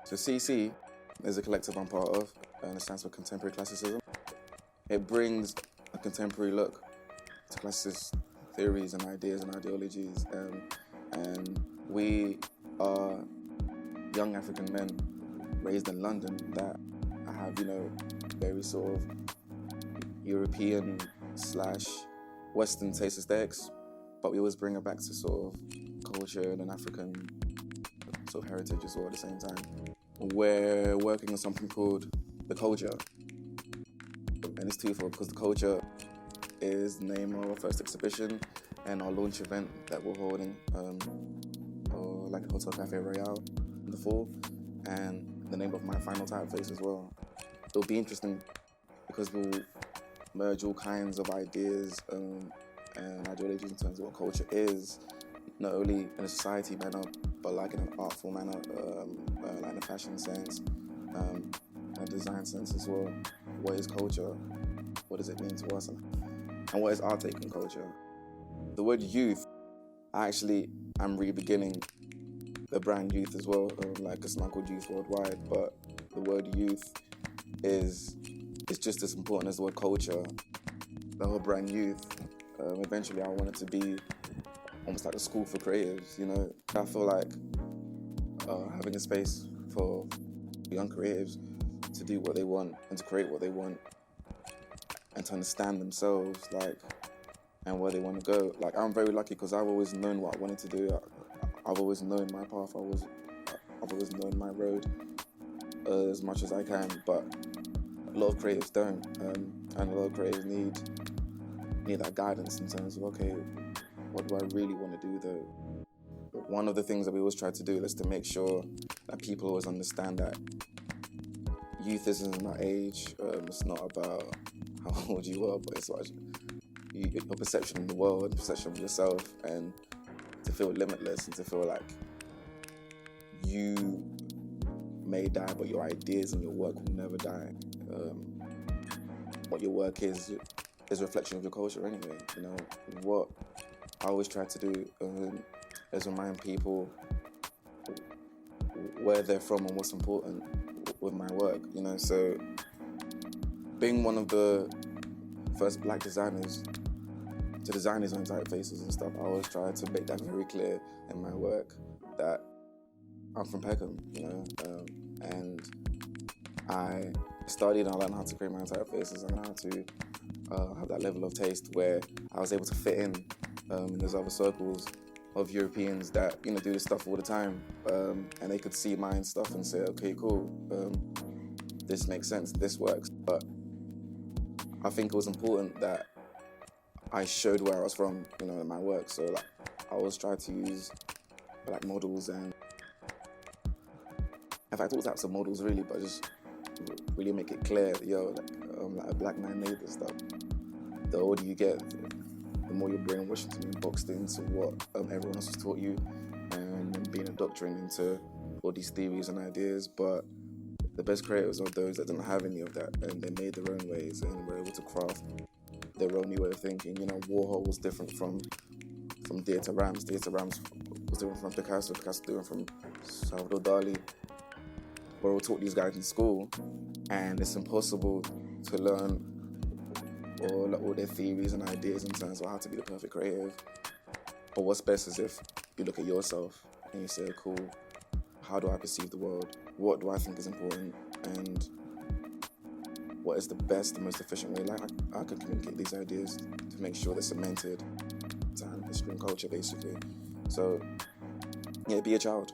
So CC is a collective I'm part of, and it stands for Contemporary Classicism. It brings a contemporary look to classicist theories and ideas and ideologies, and we are young African men raised in London that have, very sort of European/Western taste aesthetics, but we always bring it back to sort of culture and an African sort of heritage as well at the same time. We're working on something called the Culture, and it's twofold because the Culture is the name of our first exhibition and our launch event that we're holding, like a Hotel Cafe Royale in the fall, and the name of my final typeface as well. It'll be interesting because we'll merge all kinds of ideas and ideologies in terms of what culture is, not only in a society manner, but like in an artful manner, like in a fashion sense, a design sense as well. What is culture? What does it mean to us? And what is our take on culture? The word youth, I'm re-beginning the brand Youth as well, like it's not called Youth Worldwide, but the word youth is just as important as the word culture. The whole brand Youth, eventually I want it to be almost like a school for creatives, I feel like having a space for young creatives to do what they want and to create what they want and to understand themselves, and where they want to go. I'm very lucky because I've always known what I wanted to do. I've always known my path. I've always known my road as much as I can, but a lot of creatives don't, and a lot of creatives need that guidance in terms of, okay, what do I really want to do though? But one of the things that we always try to do is to make sure that people always understand that youth isn't about age, it's not about how old you are, but it's about your perception of the world, perception of yourself, and to feel limitless and to feel like you may die, but your ideas and your work will never die. What your work is a reflection of your culture anyway. What I always try to do is remind people where they're from and what's important with my work. So being one of the first black designers to design his own typefaces and stuff, I always try to make that very clear in my work that I'm from Peckham, and I studied and I learned how to create my own typefaces and how to have that level of taste where I was able to fit in those other circles of Europeans that do this stuff all the time, and they could see my stuff and say, okay, cool, this makes sense, this works. But I think it was important that I showed where I was from, in my work. So I always try to use models and, in fact, all types of models really, but just really make it clear, like a black man made this stuff. The older you get, the more you're brainwashed and boxed into what everyone else has taught you, and being indoctrinated into all these theories and ideas. But the best creators are those that didn't have any of that, and they made their own ways and were able to craft their own new way of thinking. Warhol was different from Dieter Rams. Dieter Rams was different from Picasso. Picasso was different from Salvador Dali. We're all taught these guys in school, and it's impossible to learn all their theories and ideas in terms of how to be the perfect creative. But what's best is if you look at yourself and you say, cool, how do I perceive the world? What do I think is important? And what is the best and most efficient way I can communicate these ideas to make sure they're cemented in time, history and culture, basically. So, yeah, be a child.